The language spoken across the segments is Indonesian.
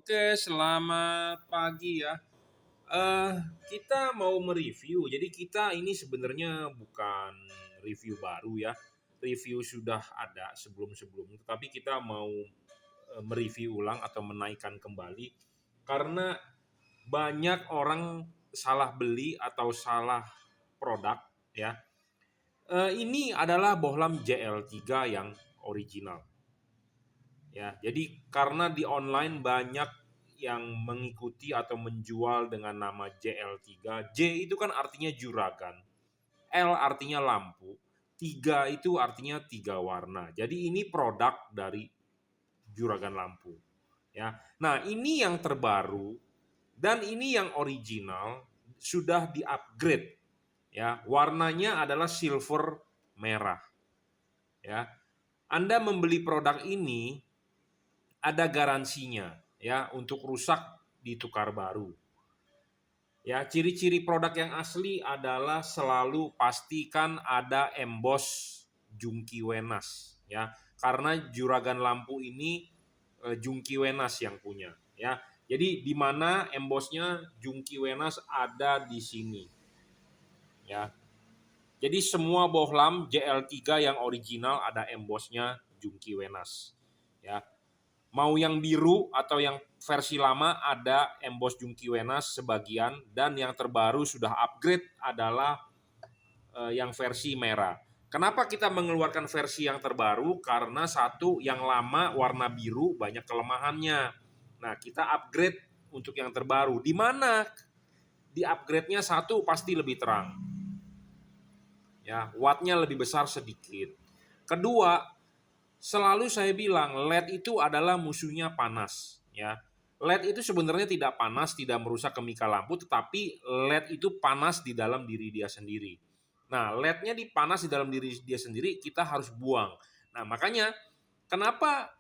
Oke, selamat pagi ya. Eh, kita mau mereview. Jadi kita ini sebenarnya bukan review baru ya. Review sudah ada sebelum-sebelumnya, tetapi kita mau mereview ulang atau menaikkan kembali karena banyak orang salah beli atau salah produk ya. Ini adalah bohlam JL3 yang original. Ya, jadi karena di online banyak yang mengikuti atau menjual dengan nama JL3. J itu kan artinya juragan, L artinya lampu, 3 itu artinya 3 warna. Jadi ini produk dari juragan lampu. Ya. Nah, ini yang terbaru dan ini yang original sudah di-upgrade. Ya, warnanya adalah silver merah. Ya. Anda membeli produk ini ada garansinya ya untuk rusak ditukar baru. Ya, ciri-ciri produk yang asli adalah selalu pastikan ada emboss Jungki Wenas ya. Karena juragan lampu ini Jungki Wenas yang punya ya. Jadi di mana embossnya Jungki Wenas ada di sini ya. Jadi semua bohlam JL3 yang original ada embossnya Jungki Wenas ya. Mau yang biru atau yang versi lama ada emboss Jungki Wenas sebagian, dan yang terbaru sudah upgrade adalah yang versi merah. Kenapa kita mengeluarkan versi yang terbaru? Karena satu, yang lama warna biru banyak kelemahannya. Nah, kita upgrade untuk yang terbaru. Di mana di upgrade-nya satu pasti lebih terang. Ya, wattnya lebih besar sedikit. Kedua, selalu saya bilang LED itu adalah musuhnya panas ya. LED itu sebenarnya tidak panas, tidak merusak kemikal lampu, tetapi LED itu panas di dalam diri dia sendiri. Nah, LED-nya dipanas di dalam diri dia sendiri, kita harus buang. Nah, makanya kenapa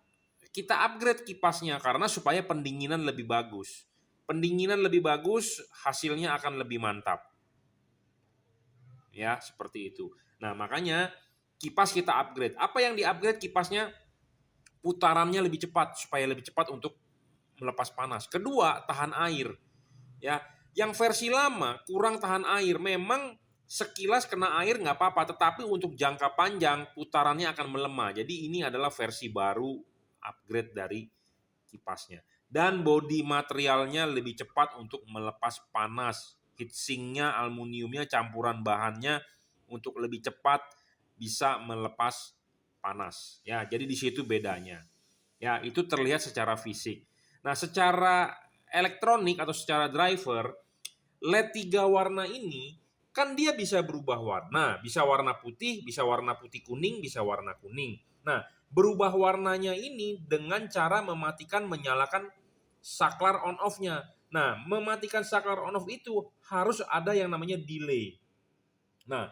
kita upgrade kipasnya? Karena supaya pendinginan lebih bagus. Pendinginan lebih bagus, hasilnya akan lebih mantap. Ya, seperti itu. Nah, makanya kipas kita upgrade. Apa yang di-upgrade kipasnya? Putarannya lebih cepat supaya lebih cepat untuk melepas panas. Kedua, tahan air. Ya, yang versi lama kurang tahan air. Memang sekilas kena air nggak apa-apa, tetapi untuk jangka panjang putarannya akan melemah. Jadi ini adalah versi baru upgrade dari kipasnya. Dan bodi materialnya lebih cepat untuk melepas panas. Heatsinknya, aluminiumnya, campuran bahannya untuk lebih cepat bisa melepas panas. Ya, jadi di situ bedanya. Ya, itu terlihat secara fisik. Nah, secara elektronik atau secara driver, LED 3 warna ini kan dia bisa berubah warna, bisa warna putih kuning, bisa warna kuning. Nah, berubah warnanya ini dengan cara mematikan menyalakan saklar on off-nya. Nah, mematikan saklar on off itu harus ada yang namanya delay. Nah,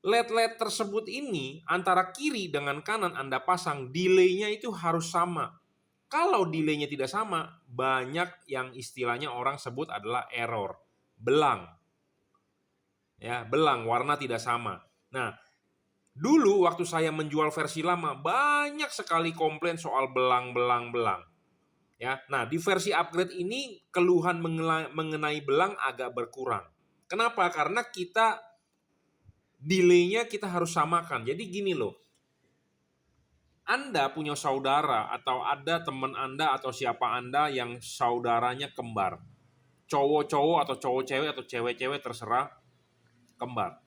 LED-LED tersebut ini antara kiri dengan kanan Anda pasang, delay-nya itu harus sama. Kalau delay-nya tidak sama, banyak yang istilahnya orang sebut adalah error, belang. Ya, belang, warna tidak sama. Nah, dulu waktu saya menjual versi lama, banyak sekali komplain soal belang-belang-belang. Ya, nah di versi upgrade ini keluhan mengenai belang agak berkurang. Kenapa? Karena kita delay-nya kita harus samakan. Jadi gini loh, Anda punya saudara atau ada teman Anda atau siapa Anda yang saudaranya kembar. Cowok-cowok atau cowok-cewek atau cewek-cewek terserah, kembar.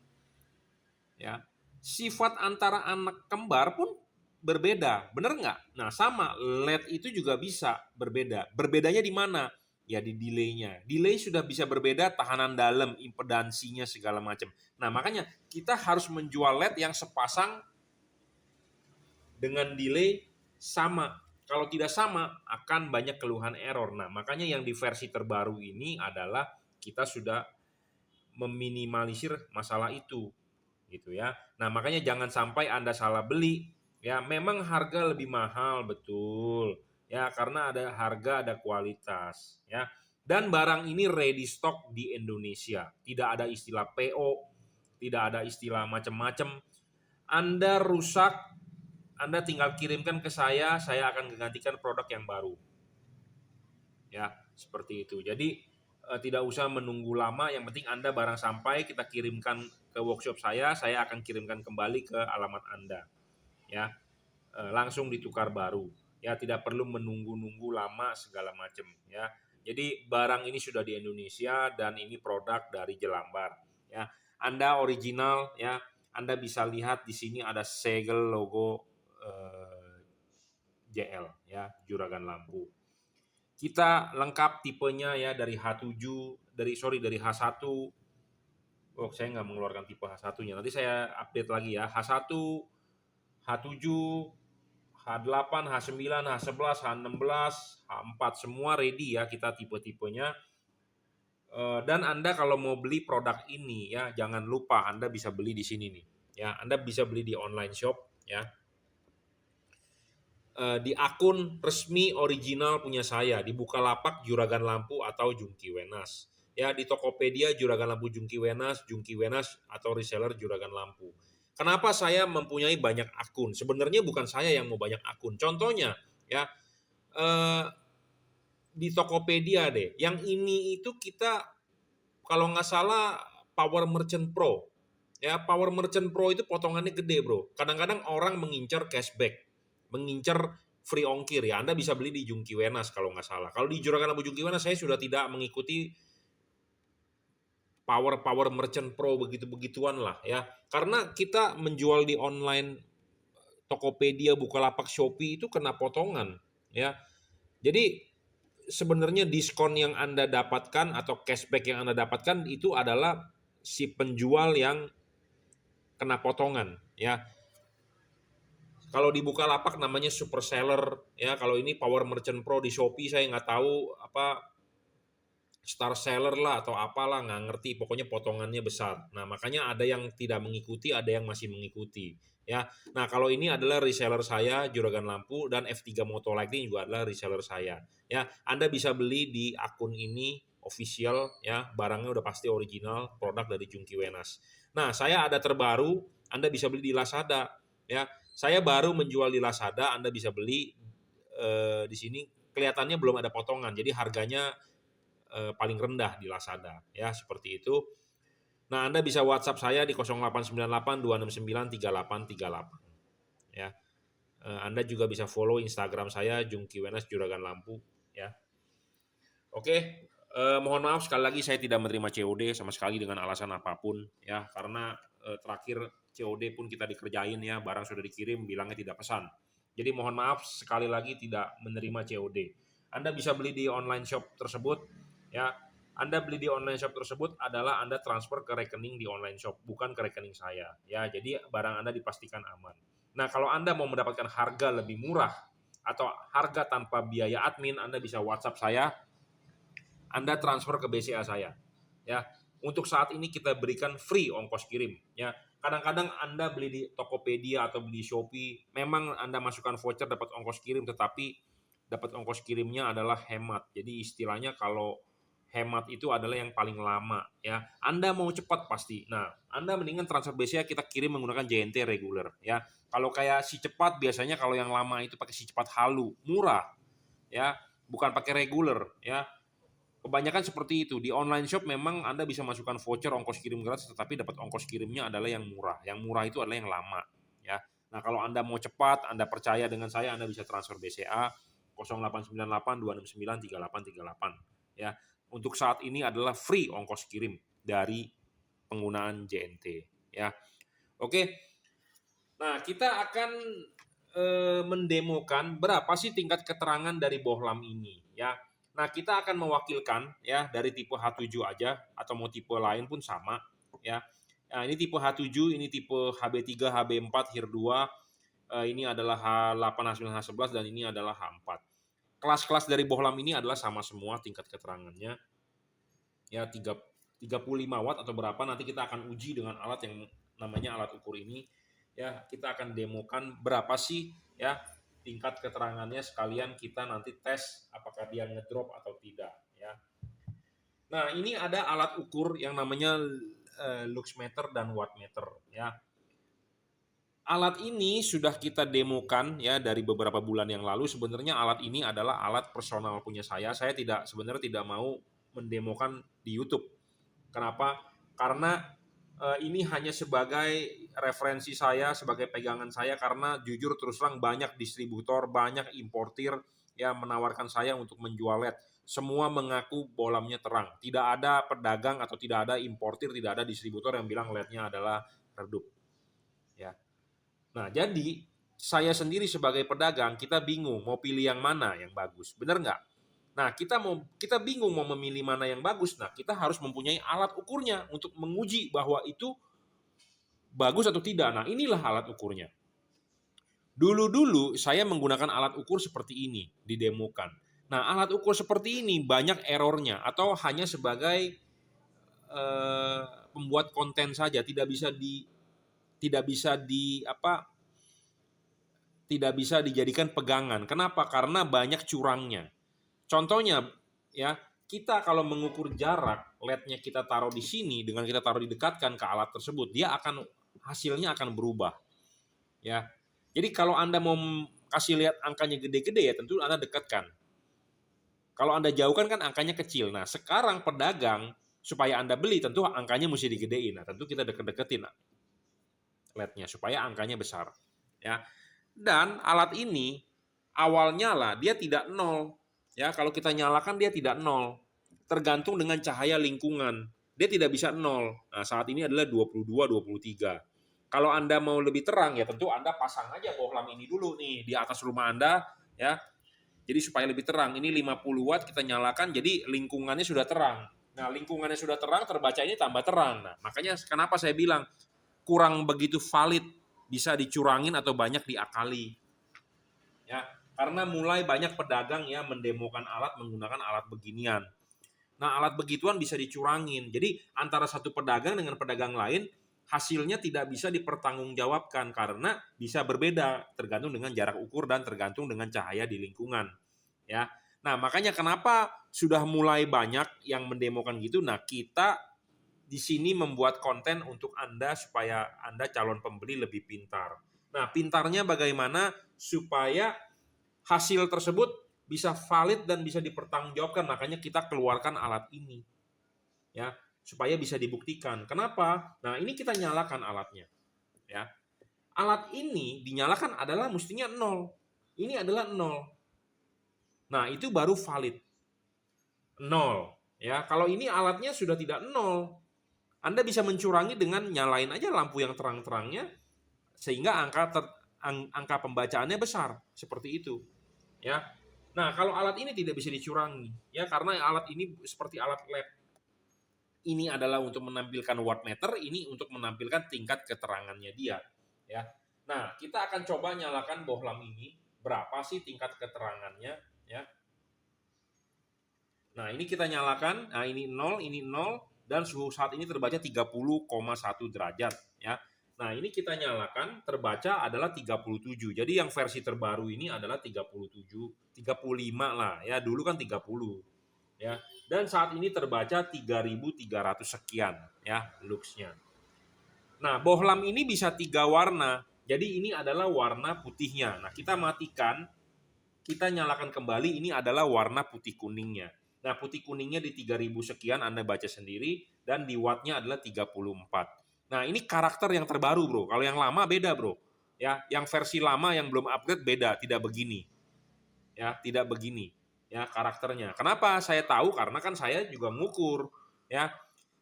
Ya. Sifat antara anak kembar pun berbeda, bener nggak? Nah sama, LED itu juga bisa berbeda. Berbedanya di mana? Ya di delay-nya. Delay sudah bisa berbeda, tahanan dalam, impedansinya segala macam. Nah makanya kita harus menjual LED yang sepasang dengan delay sama. Kalau tidak sama akan banyak keluhan error. Nah makanya yang di versi terbaru ini adalah kita sudah meminimalisir masalah itu, gitu ya. Nah makanya jangan sampai Anda salah beli. Ya memang harga lebih mahal, betul. Ya karena ada harga, ada kualitas. Ya, dan barang ini ready stock di Indonesia. Tidak ada istilah PO, tidak ada istilah macam-macam. Anda rusak, Anda tinggal kirimkan ke saya akan menggantikan produk yang baru. ya, seperti itu. Jadi tidak usah menunggu lama, yang penting Anda barang sampai kita kirimkan ke workshop saya akan kirimkan kembali ke alamat Anda, ya. Langsung ditukar baru, ya, tidak perlu menunggu-nunggu lama segala macam, ya. Jadi barang ini sudah di Indonesia dan ini produk dari Jelambar, ya. Anda original, ya. Anda bisa lihat di sini ada segel logo JL, ya, Juragan Lampu. Kita lengkap tipenya ya dari H7, dari H1. Oh, saya nggak mengeluarkan tipe H1-nya. Nanti saya update lagi ya. H1, H7, H8, H9, H11, H16, H4 semua ready ya kita tipe-tipenya. Dan Anda kalau mau beli produk ini ya jangan lupa Anda bisa beli di sini nih. Ya, Anda bisa beli di online shop ya. Di akun resmi original punya saya di Bukalapak Juragan Lampu atau Jungki Wenas. Ya, di Tokopedia Juragan Lampu Jungki Wenas atau reseller Juragan Lampu. Kenapa saya mempunyai banyak akun? Sebenarnya bukan saya yang mau banyak akun. Contohnya ya di Tokopedia deh. Yang ini itu kita kalau nggak salah Power Merchant Pro. Ya, Power Merchant Pro itu potongannya gede, Bro. Kadang-kadang orang mengincar cashback, mengincar free ongkir ya. Anda bisa beli di Jungki Wenas kalau nggak salah. Kalau di Juragan Lampu Jungki Wenas saya sudah tidak mengikuti Power Merchant Pro begitu-begituan lah ya. Karena kita menjual di online Tokopedia, Bukalapak, Shopee itu kena potongan ya. Jadi sebenarnya diskon yang Anda dapatkan atau cashback yang Anda dapatkan itu adalah si penjual yang kena potongan ya. Kalau di Bukalapak namanya super seller ya. Kalau ini Power Merchant Pro di Shopee saya nggak tahu apa star seller lah atau apalah, nggak ngerti. Pokoknya potongannya besar. Nah makanya ada yang tidak mengikuti, ada yang masih mengikuti ya. Nah kalau ini adalah reseller saya Juragan Lampu dan F3 Moto Lighting juga adalah reseller saya ya. Anda bisa beli di akun ini official ya, barangnya udah pasti original, produk dari Jungki Wenas. Nah saya ada terbaru, Anda bisa beli di Lazada ya. Saya baru menjual di Lazada, Anda bisa beli di sini kelihatannya belum ada potongan, jadi harganya paling rendah di Lazada ya, seperti itu. Nah, Anda bisa WhatsApp saya di 0898 269 3838 ya. Anda juga bisa follow Instagram saya Jungki Wenas Juragan Lampu ya. Oke, mohon maaf sekali lagi saya tidak menerima COD sama sekali dengan alasan apapun ya, karena terakhir COD pun kita dikerjain ya, barang sudah dikirim bilangnya tidak pesan. Jadi mohon maaf sekali lagi tidak menerima COD. Anda bisa beli di online shop tersebut ya. Anda beli di online shop tersebut adalah Anda transfer ke rekening di online shop, bukan ke rekening saya ya. Jadi barang Anda dipastikan aman. Nah, kalau Anda mau mendapatkan harga lebih murah atau harga tanpa biaya admin, Anda bisa WhatsApp saya, Anda transfer ke BCA saya. Ya, untuk saat ini kita berikan free ongkos kirim. Ya, kadang-kadang Anda beli di Tokopedia atau beli di Shopee, memang Anda masukkan voucher dapat ongkos kirim, tetapi dapat ongkos kirimnya adalah hemat. Jadi istilahnya kalau hemat itu adalah yang paling lama. Ya, Anda mau cepat pasti. Nah, Anda mendingan transfer BCA kita kirim menggunakan JNT reguler. Ya, kalau kayak si cepat biasanya kalau yang lama itu pakai si cepat halu, murah. Ya, bukan pakai reguler. Ya, kebanyakan seperti itu. Di online shop memang Anda bisa masukkan voucher ongkos kirim gratis, tetapi dapat ongkos kirimnya adalah yang murah. Yang murah itu adalah yang lama. Ya. Nah, kalau Anda mau cepat, Anda percaya dengan saya, Anda bisa transfer BCA 0898 269 3838. Ya. Untuk saat ini adalah free ongkos kirim dari penggunaan JNT. Ya. Oke. Nah, kita akan mendemokan berapa sih tingkat keterangan dari bohlam ini. Ya. Nah, kita akan mewakilkan ya dari tipe H7 aja atau mau tipe lain pun sama ya. Nah, ini tipe H7, ini tipe HB3, HB4, HIR2, ini adalah H8, H9, H11 dan ini adalah H4. Kelas-kelas dari bohlam ini adalah sama semua tingkat keterangannya. Ya 35 watt atau berapa, nanti kita akan uji dengan alat yang namanya alat ukur ini. Ya, kita akan demokan berapa sih ya tingkat keterangannya, sekalian kita nanti tes apakah dia ngedrop atau tidak ya. Nah, ini ada alat ukur yang namanya luxmeter dan wattmeter ya. Alat ini sudah kita demokan ya dari beberapa bulan yang lalu. Sebenarnya alat ini adalah alat personal punya saya. Saya sebenarnya tidak mau mendemokan di YouTube. Kenapa? Karena ini hanya sebagai referensi saya, sebagai pegangan saya, karena jujur terus terang banyak distributor, banyak importir yang menawarkan saya untuk menjual LED. Semua mengaku bohlamnya terang. Tidak ada pedagang atau tidak ada importir, tidak ada distributor yang bilang LED-nya adalah redup. Ya. Nah, jadi saya sendiri sebagai pedagang, kita bingung mau pilih yang mana yang bagus. Benar nggak? Nah, kita bingung mau memilih mana yang bagus. Nah, kita harus mempunyai alat ukurnya untuk menguji bahwa itu bagus atau tidak. Nah, inilah alat ukurnya. Dulu-dulu saya menggunakan alat ukur seperti ini, didemokan. Nah, alat ukur seperti ini banyak errornya atau hanya sebagai pembuat konten saja, tidak bisa di apa tidak bisa dijadikan pegangan. Kenapa? Karena banyak curangnya. Contohnya ya, kita kalau mengukur jarak LED-nya kita taruh di sini dengan kita taruh didekatkan ke alat tersebut, hasilnya akan berubah. Ya. Jadi kalau Anda mau kasih lihat angkanya gede-gede ya tentu Anda dekatkan. Kalau Anda jauhkan kan angkanya kecil. Nah, sekarang pedagang supaya Anda beli tentu angkanya mesti digedein. Nah, tentu kita deket-deketin LED-nya supaya angkanya besar. Ya. Dan alat ini awalnya lah dia tidak nol. Ya, kalau kita nyalakan dia tidak nol. Tergantung dengan cahaya lingkungan. Dia tidak bisa nol. Nah, saat ini adalah 22, 23. Kalau Anda mau lebih terang ya tentu Anda pasang aja bohlam ini dulu nih di atas rumah Anda ya. Jadi supaya lebih terang. Ini 50 watt kita nyalakan jadi lingkungannya sudah terang. Nah, lingkungannya sudah terang, terbaca ini tambah terang. Nah, makanya kenapa saya bilang kurang begitu valid, bisa dicurangin atau banyak diakali. Ya, karena mulai banyak pedagang ya mendemokan alat menggunakan alat beginian. Nah, alat begituan bisa dicurangin. Jadi antara satu pedagang dengan pedagang lain hasilnya tidak bisa dipertanggungjawabkan karena bisa berbeda tergantung dengan jarak ukur dan tergantung dengan cahaya di lingkungan. Ya. Nah, makanya kenapa sudah mulai banyak yang mendemokan gitu. Nah, kita di sini membuat konten untuk Anda supaya Anda calon pembeli lebih pintar. Nah, pintarnya bagaimana supaya hasil tersebut bisa valid dan bisa dipertanggungjawabkan. Makanya kita keluarkan alat ini. Ya, supaya bisa dibuktikan. Kenapa? Nah, ini kita nyalakan alatnya. Ya. Alat ini dinyalakan adalah mestinya 0. Ini adalah 0. Nah, itu baru valid. 0. Ya, kalau ini alatnya sudah tidak 0. Anda bisa mencurangi dengan nyalain aja lampu yang terang-terangnya sehingga angka pembacaannya besar, seperti itu. Ya. Nah, kalau alat ini tidak bisa dicurangi, ya karena alat ini seperti alat lab. Ini adalah untuk menampilkan wattmeter, ini untuk menampilkan tingkat keterangannya dia, ya. Nah, kita akan coba nyalakan bohlam ini, berapa sih tingkat keterangannya, ya. Nah, ini kita nyalakan, nah ini 0, dan suhu saat ini terbaca 30,1 derajat, ya. Nah, ini kita nyalakan, terbaca adalah 37. Jadi yang versi terbaru ini adalah 37, 35 lah, ya. Dulu kan 30, ya. Dan saat ini terbaca 3.300 sekian, ya, luxnya. Nah, bohlam ini bisa 3 warna. Jadi ini adalah warna putihnya. Nah, kita matikan, kita nyalakan kembali, ini adalah warna putih kuningnya. Nah, putih kuningnya di 3.000 sekian, Anda baca sendiri, dan di wattnya adalah 34. Nah, ini karakter yang terbaru, bro. Kalau yang lama beda, bro. Ya, yang versi lama yang belum upgrade beda, tidak begini. Ya, tidak begini. Ya, karakternya. Kenapa saya tahu? Karena kan saya juga ngukur. Ya,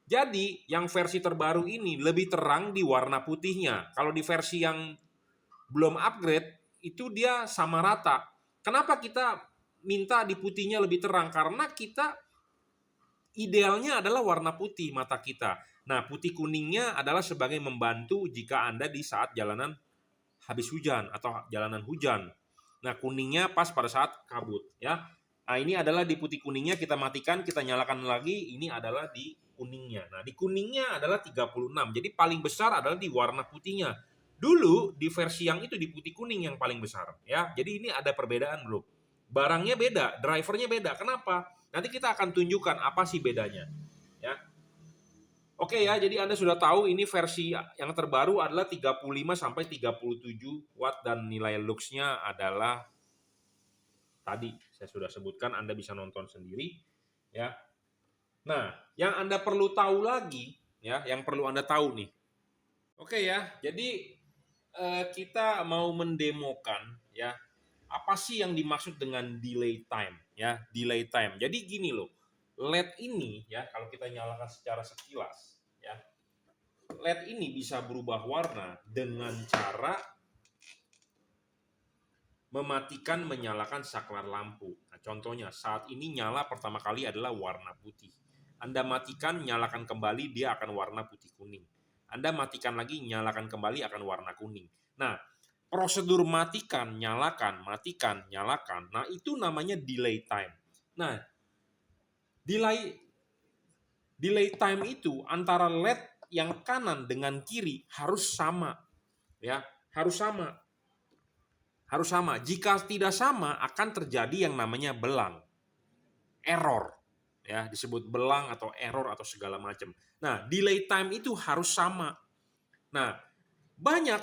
jadi yang versi terbaru ini lebih terang di warna putihnya. Kalau di versi yang belum upgrade, itu dia sama rata. Kenapa kita minta di putihnya lebih terang? Karena kita idealnya adalah warna putih mata kita. Nah, putih kuningnya adalah sebagai membantu jika Anda di saat jalanan habis hujan atau jalanan hujan. Nah, kuningnya pas pada saat kabut, ya. Nah, ini adalah di putih kuningnya, kita matikan, kita nyalakan lagi, ini adalah di kuningnya. Nah, di kuningnya adalah 36. Jadi paling besar adalah di warna putihnya. Dulu di versi yang itu di putih kuning yang paling besar, ya. Jadi ini ada perbedaan, Bro. Barangnya beda, drivernya beda. Kenapa? Nanti kita akan tunjukkan apa sih bedanya, ya. Oke ya, jadi Anda sudah tahu ini versi yang terbaru adalah 35 sampai 37 watt dan nilai luxnya adalah tadi saya sudah sebutkan, Anda bisa nonton sendiri ya. Nah, yang Anda perlu tahu lagi ya, yang perlu Anda tahu nih. Oke ya, jadi kita mau mendemokan ya, apa sih yang dimaksud dengan delay time ya, delay time. Jadi gini loh, LED ini ya kalau kita nyalakan secara sekilas ya, LED ini bisa berubah warna dengan cara mematikan menyalakan saklar lampu. Nah, contohnya saat ini nyala pertama kali adalah warna putih. Anda matikan, nyalakan kembali, dia akan warna putih kuning. Anda matikan lagi, nyalakan kembali akan warna kuning. Nah, prosedur matikan, nyalakan. Nah, itu namanya delay time. Nah, delay time itu antara LED yang kanan dengan kiri harus sama, ya, harus sama. Harus sama. Jika tidak sama akan terjadi yang namanya belang. Error. Ya, disebut belang atau error atau segala macam. Nah, delay time itu harus sama. Nah, banyak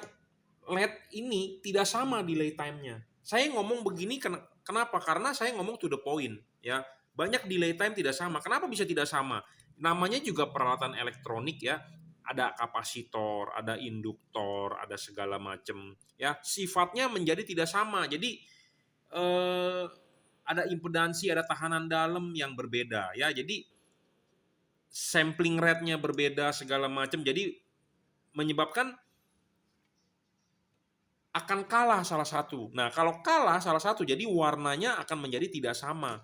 LED ini tidak sama delay time-nya. Saya ngomong begini kenapa? Karena saya ngomong to the point, ya. Banyak delay time tidak sama. Kenapa bisa tidak sama? Namanya juga peralatan elektronik ya. Ada kapasitor, ada induktor, ada segala macam ya. Sifatnya menjadi tidak sama. Jadi ada impedansi, ada tahanan dalam yang berbeda ya. Jadi sampling rate-nya berbeda segala macam. Jadi menyebabkan akan kalah salah satu. Nah, kalau kalah salah satu, jadi warnanya akan menjadi tidak sama.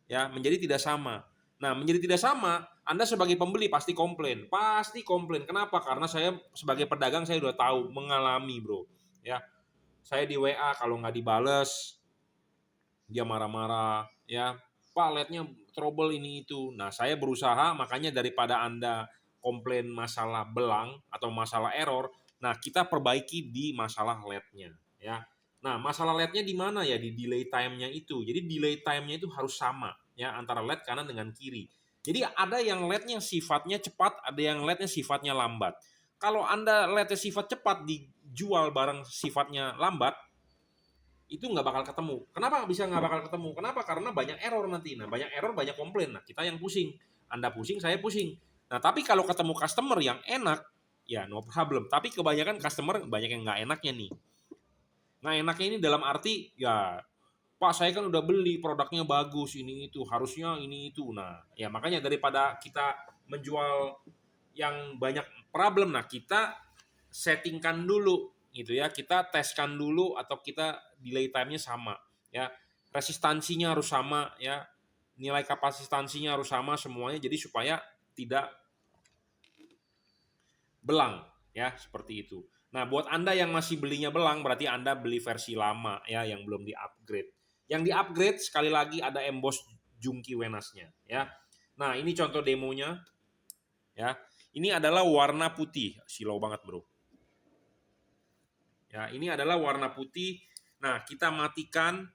Ya, menjadi tidak sama. Nah, menjadi tidak sama, Anda sebagai pembeli pasti komplain. Pasti komplain. Kenapa? Karena saya sebagai pedagang saya udah tahu, mengalami, Bro. Ya, saya di WA kalau nggak dibales, dia marah-marah, ya. Pak, LED-nya trouble ini itu. Nah, saya berusaha, makanya daripada Anda komplain masalah belang atau masalah error, nah kita perbaiki di masalah LED-nya, ya. Nah, masalah LED-nya di mana ya? Di delay time-nya itu. Jadi delay time-nya itu harus sama ya antara LED kanan dengan kiri. Jadi ada yang LED-nya sifatnya cepat, ada yang LED-nya sifatnya lambat. Kalau Anda LED-nya sifat cepat dijual barang sifatnya lambat, itu nggak bakal ketemu. Kenapa bisa nggak bakal ketemu? Kenapa? Karena banyak error nanti. Nah, banyak error, banyak komplain. Nah, kita yang pusing. Anda pusing, saya pusing. Nah, tapi kalau ketemu customer yang enak, ya no problem. Tapi kebanyakan customer banyak yang nggak enaknya nih. Nah, enaknya ini dalam arti, ya Pak, saya kan udah beli produknya bagus, ini itu, harusnya ini itu. Nah, ya makanya daripada kita menjual yang banyak problem, nah kita settingkan dulu gitu ya, kita teskan dulu atau kita delay time-nya sama ya, resistansinya harus sama ya, nilai kapasitansinya harus sama semuanya, jadi supaya tidak belang ya, seperti itu. Nah, buat Anda yang masih belinya belang berarti Anda beli versi lama ya, yang belum di-upgrade. Yang di-upgrade sekali lagi ada emboss jungki wenasnya ya. Nah, ini contoh demonya ya. Ini adalah warna putih, silau banget, Bro. Ya, ini adalah warna putih. Nah, kita matikan,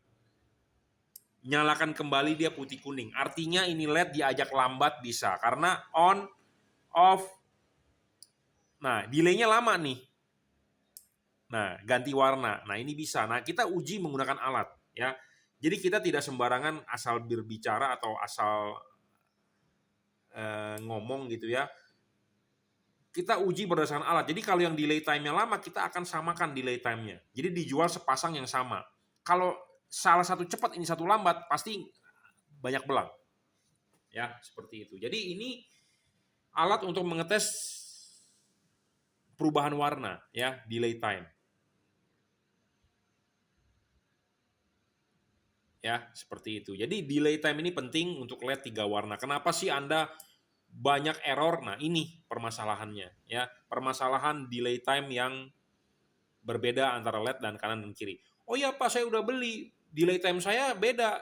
nyalakan kembali dia putih kuning. Artinya ini LED diajak lambat bisa karena on off. Nah, delaynya lama nih. Nah, ganti warna. Nah, ini bisa. Nah, kita uji menggunakan alat ya. Jadi kita tidak sembarangan asal berbicara atau asal ngomong gitu ya. Kita uji berdasarkan alat. Jadi kalau yang delay time-nya lama, kita akan samakan delay time-nya. Jadi dijual sepasang yang sama. Kalau salah satu cepat, ini satu lambat, pasti banyak belang. Ya, seperti itu. Jadi ini alat untuk mengetes perubahan warna, ya, delay time. Ya, seperti itu. Jadi delay time ini penting untuk LED 3 warna. Kenapa sih Anda banyak error? Nah, ini permasalahannya, ya. Permasalahan delay time yang berbeda antara LED dan kanan dan kiri. Oh iya Pak, saya udah beli, delay time saya beda.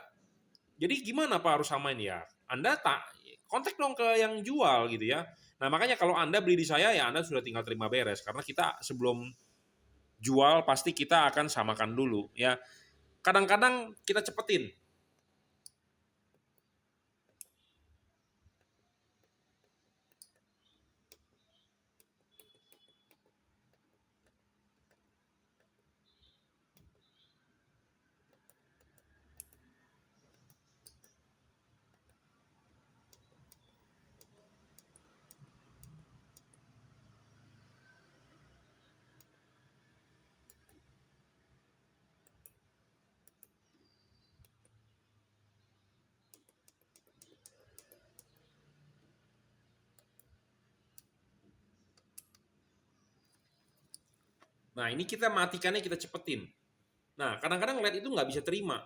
Jadi gimana Pak harus samain ya? Anda tak kontak dong ke yang jual gitu ya. Nah, makanya kalau Anda beli di saya ya Anda sudah tinggal terima beres karena kita sebelum jual pasti kita akan samakan dulu ya. Kadang-kadang kita cepetin. Nah, ini kita matikannya kita cepetin. Nah, kadang-kadang LED itu nggak bisa terima.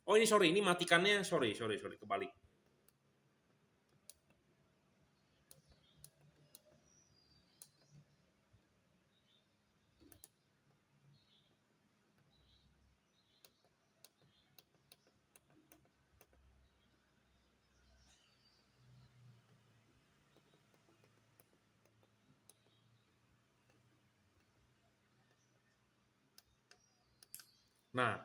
Oh, ini sorry, ini matikannya, sorry, kebalik. Nah,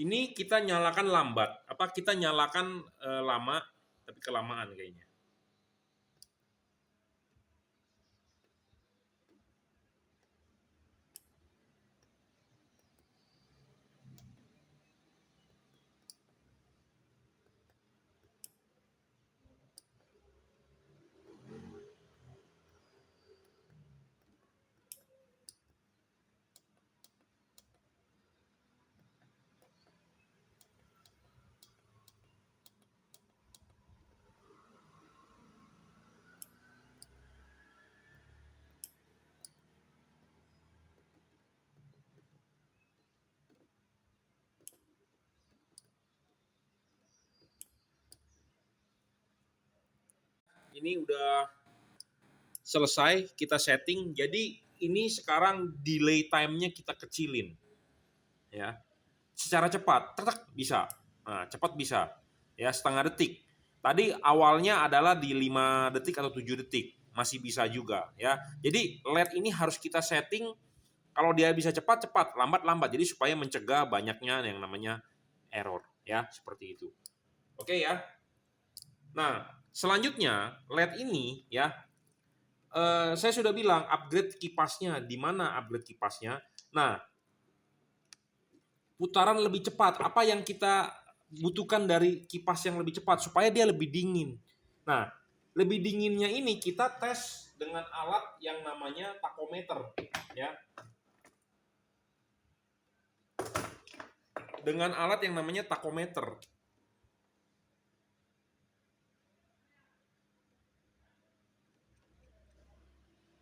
ini kita nyalakan lambat. Apa kita nyalakan lama, tapi kelamaan kayaknya. Ini udah selesai, kita setting. Jadi ini sekarang delay time-nya kita kecilin. Ya. Secara cepat, tetek bisa. Nah, cepat bisa. Ya, setengah detik. Tadi awalnya adalah di 5 detik atau 7 detik. Masih bisa juga, ya. Jadi LED ini harus kita setting kalau dia bisa cepat cepat, lambat lambat. Jadi supaya mencegah banyaknya yang namanya error, ya, seperti itu. Oke ya. Nah, selanjutnya LED ini ya saya sudah bilang upgrade kipasnya. Di mana upgrade kipasnya? Nah, putaran lebih cepat. Apa yang kita butuhkan dari kipas yang lebih cepat supaya dia lebih dingin. Nah, lebih dinginnya ini kita tes dengan alat yang namanya takometer, ya. Dengan alat yang namanya takometer.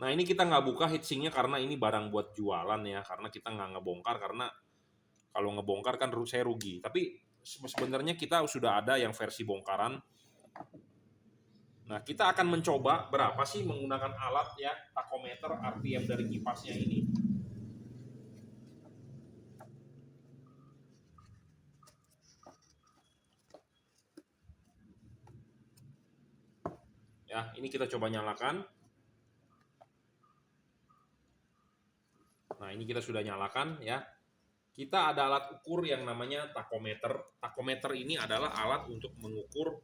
Nah, ini kita nggak buka heatsinknya karena ini barang buat jualan ya, karena kita nggak ngebongkar, karena kalau ngebongkar kan saya rugi. Tapi sebenarnya kita sudah ada yang versi bongkaran. Nah, kita akan mencoba berapa sih menggunakan alat ya takometer RPM dari kipasnya ini. Ya, ini kita coba nyalakan. Nah, ini kita sudah nyalakan ya. Kita ada alat ukur yang namanya takometer. Takometer ini adalah alat untuk mengukur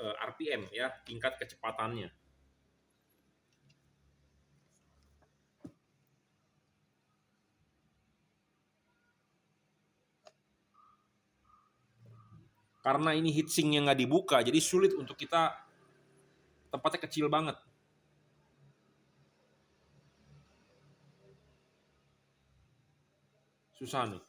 RPM ya, tingkat kecepatannya. Karena ini heatsinknya nggak dibuka, jadi sulit untuk kita, tempatnya kecil banget. Susah nih.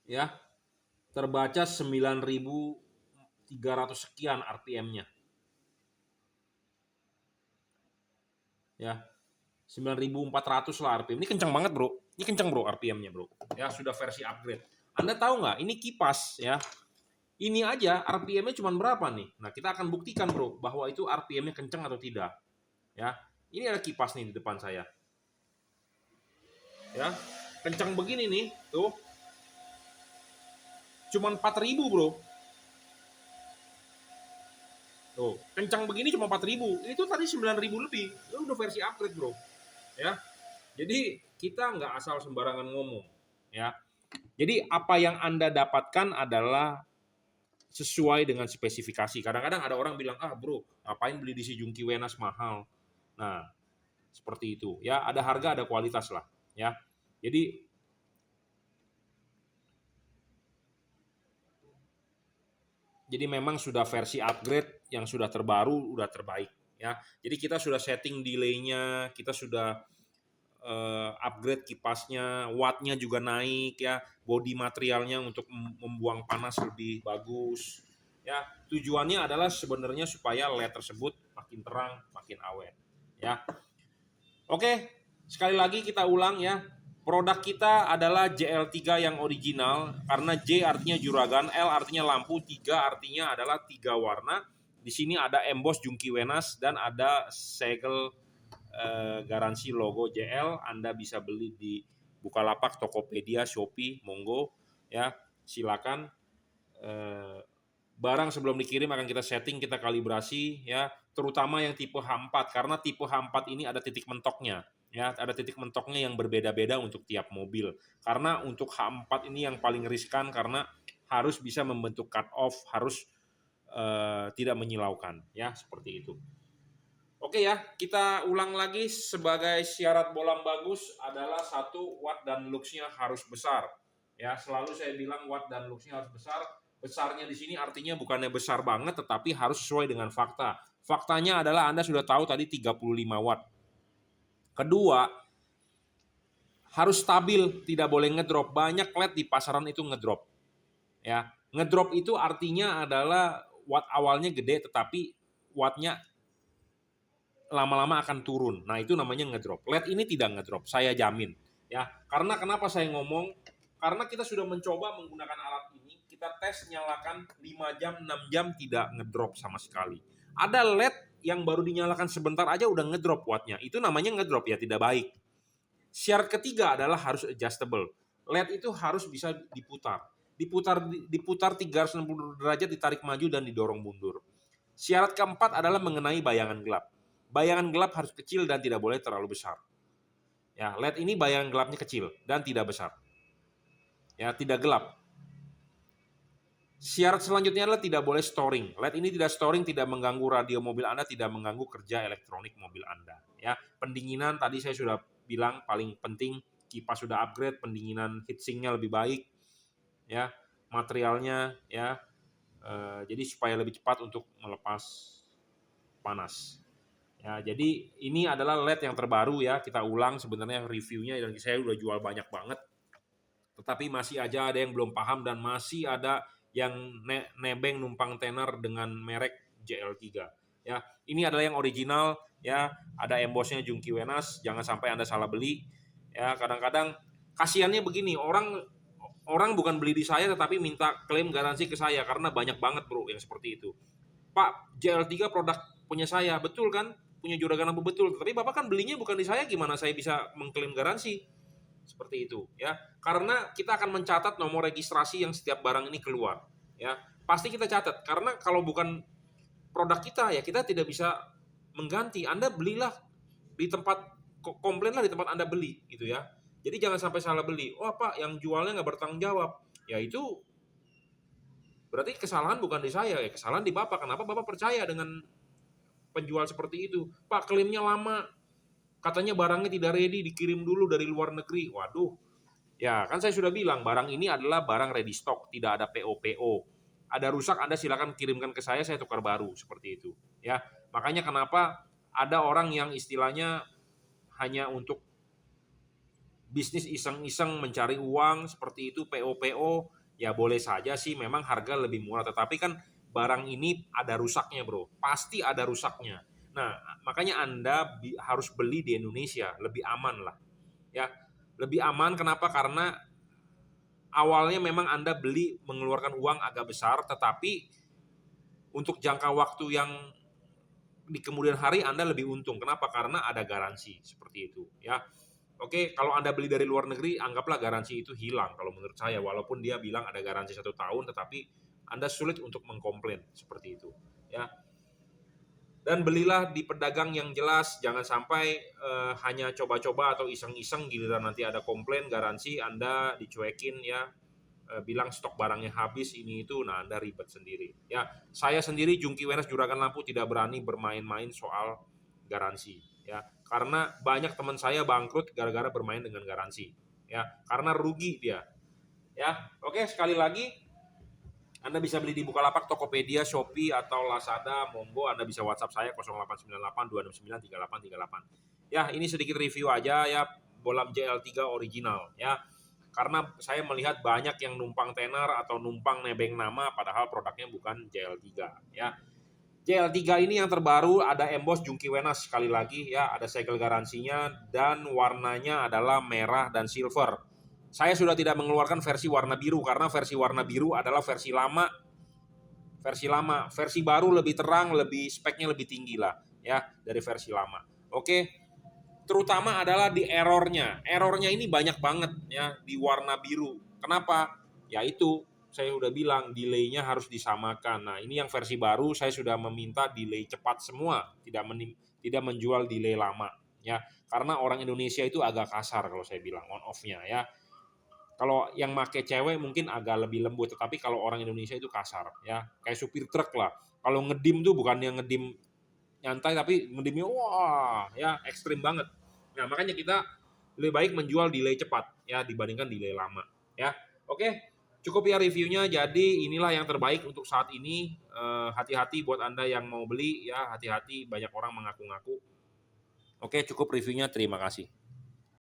Ya, terbaca 9.300 sekian RPM-nya. Ya, 9.400 lah RPM. Ini kencang banget bro. Ini kencang bro RPM-nya bro. Ya, sudah versi upgrade. Anda tahu nggak? Ini kipas ya. Ini aja RPM-nya cuma berapa nih? Nah, kita akan buktikan bro bahwa itu RPM-nya kencang atau tidak. Ya, ini ada kipas nih di depan saya. Ya, kencang begini nih, tuh. Cuman 4.000 bro. Tuh, kencang begini cuma 4.000. Itu tadi 9.000 lebih. Itu udah versi upgrade bro. Ya, jadi kita nggak asal sembarangan ngomong. Ya, jadi apa yang Anda dapatkan adalah sesuai dengan spesifikasi. Kadang-kadang ada orang bilang, ah bro, ngapain beli di si Jungki Wenas mahal. Nah, seperti itu. Ya, ada harga, ada kualitas lah. Ya, jadi memang sudah versi upgrade yang sudah terbaru, udah terbaik. Ya, jadi kita sudah setting delay-nya, kita sudah upgrade kipasnya, wattnya juga naik ya, bodi materialnya untuk membuang panas lebih bagus. Ya, tujuannya adalah sebenarnya supaya LED tersebut makin terang, makin awet. Ya, oke, sekali lagi kita ulang ya. Produk kita adalah JL3 yang original, karena J artinya juragan, L artinya lampu, 3 artinya adalah 3 warna. Di sini ada emboss Jungki Wenas dan ada segel garansi logo JL. Anda bisa beli di Bukalapak, Tokopedia, Shopee, monggo ya, silakan. Barang sebelum dikirim akan kita setting, kita kalibrasi ya, terutama yang tipe H4, karena tipe H4 ini ada titik mentoknya ya, ada titik mentoknya yang berbeda-beda untuk tiap mobil. Karena untuk H4 ini yang paling riskan karena harus bisa membentuk cut off, harus tidak menyilaukan ya, seperti itu. Oke ya, kita ulang lagi. Sebagai syarat bolam bagus adalah 1 watt dan luxnya harus besar. Ya, selalu saya bilang watt dan luxnya harus besar. Besarnya di sini artinya bukannya besar banget, tetapi harus sesuai dengan fakta. Faktanya adalah Anda sudah tahu tadi 35 watt. Kedua, harus stabil, tidak boleh ngedrop. Banyak LED di pasaran itu ngedrop. Ya, ngedrop itu artinya adalah watt awalnya gede, tetapi wattnya lama-lama akan turun. Nah, itu namanya ngedrop. LED ini tidak ngedrop, saya jamin. Ya, karena kenapa saya ngomong? Karena kita sudah mencoba menggunakan alat ini, kita tes nyalakan 5 jam, 6 jam tidak ngedrop sama sekali. Ada LED yang baru dinyalakan sebentar aja udah ngedrop wattnya. Itu namanya ngedrop ya, tidak baik. Syarat ketiga adalah harus adjustable. LED itu harus bisa diputar. Diputar 360 derajat, ditarik maju dan didorong mundur. Syarat keempat adalah mengenai bayangan gelap. Bayangan gelap harus kecil dan tidak boleh terlalu besar. Ya, LED ini bayangan gelapnya kecil dan tidak besar. Ya, tidak gelap. Syarat selanjutnya adalah tidak boleh storing. LED ini tidak storing, tidak mengganggu radio mobil Anda, tidak mengganggu kerja elektronik mobil Anda. Ya, pendinginan tadi saya sudah bilang paling penting, kipas sudah upgrade, pendinginan heatsinknya lebih baik. Ya, materialnya ya, jadi supaya lebih cepat untuk melepas panas. Ya, jadi ini adalah LED yang terbaru ya, kita ulang sebenarnya reviewnya dan saya udah jual banyak banget. Tetapi masih aja ada yang belum paham dan masih ada yang nebeng numpang tenar dengan merek JL3. Ya, ini adalah yang original ya, ada embossnya Jungki Wenas, jangan sampai Anda salah beli. Ya, kadang-kadang kasihannya begini, orang bukan beli di saya tetapi minta klaim garansi ke saya karena banyak banget bro yang seperti itu. Pak, JL3 produk punya saya, betul kan? Punya juragan lampu betul, tapi Bapak kan belinya bukan di saya, gimana saya bisa mengklaim garansi? Seperti itu, ya. Karena kita akan mencatat nomor registrasi yang setiap barang ini keluar, ya. Pasti kita catat, karena kalau bukan produk kita, ya kita tidak bisa mengganti. Anda belilah di tempat, komplainlah di tempat Anda beli, gitu ya. Jadi jangan sampai salah beli. Oh Pak, yang jualnya nggak bertanggung jawab. Ya itu berarti kesalahan bukan di saya, ya kesalahan di Bapak. Kenapa Bapak percaya dengan penjual seperti itu? Pak, klaimnya lama, katanya barangnya tidak ready, dikirim dulu dari luar negeri. Waduh, ya kan saya sudah bilang barang ini adalah barang ready stock, tidak ada PO. Ada rusak Anda silakan kirimkan ke saya tukar baru, seperti itu. Ya, makanya kenapa ada orang yang istilahnya hanya untuk bisnis iseng-iseng mencari uang seperti itu, PO, ya boleh saja sih memang harga lebih murah, tetapi kan barang ini ada rusaknya bro, pasti ada rusaknya. Nah, makanya Anda harus beli di Indonesia, lebih aman lah. Ya, lebih aman kenapa? Karena awalnya memang Anda beli mengeluarkan uang agak besar, tetapi untuk jangka waktu yang di kemudian hari Anda lebih untung. Kenapa? Karena ada garansi seperti itu. Ya, oke, kalau Anda beli dari luar negeri, anggaplah garansi itu hilang kalau menurut saya. Walaupun dia bilang ada garansi 1 tahun, tetapi Anda sulit untuk mengkomplain seperti itu. Ya, dan belilah di pedagang yang jelas, jangan sampai hanya coba-coba atau iseng-iseng giliran nanti ada komplain garansi Anda dicuekin ya, bilang stok barangnya habis ini itu, nah Anda ribet sendiri. Ya, saya sendiri Jungki Wenas Juragan Lampu tidak berani bermain-main soal garansi ya, karena banyak teman saya bangkrut gara-gara bermain dengan garansi ya, karena rugi dia. Ya, oke, sekali lagi Anda bisa beli di Bukalapak, Tokopedia, Shopee, atau Lazada. Monggo Anda bisa WhatsApp saya 0898 269 3838. Ya, ini sedikit review aja ya bolam JL3 original ya. Karena saya melihat banyak yang numpang tenar atau numpang nebeng nama padahal produknya bukan JL3 ya. JL3 ini yang terbaru ada emboss Jungki Wenas sekali lagi ya, ada segel garansinya dan warnanya adalah merah dan silver. Saya sudah tidak mengeluarkan versi warna biru karena versi warna biru adalah versi lama. Versi baru lebih terang, lebih speknya lebih tinggi lah ya dari versi lama. Oke. Terutama adalah di errornya. Errornya ini banyak banget ya di warna biru. Kenapa? Ya itu saya udah bilang delay-nya harus disamakan. Nah ini yang versi baru saya sudah meminta delay cepat semua, tidak menjual delay lama ya. Karena orang Indonesia itu agak kasar kalau saya bilang on off-nya ya. Kalau yang make cewek mungkin agak lebih lembut, tetapi kalau orang Indonesia itu kasar ya. Kayak supir truk lah. Kalau ngedim tuh bukan yang ngedim nyantai tapi ngedimnya wah ya ekstrim banget. Nah makanya kita lebih baik menjual delay cepat ya dibandingkan delay lama ya. Oke cukup ya reviewnya. Jadi inilah yang terbaik untuk saat ini. Hati-hati buat Anda yang mau beli ya, hati-hati banyak orang mengaku-ngaku. Oke cukup reviewnya, terima kasih.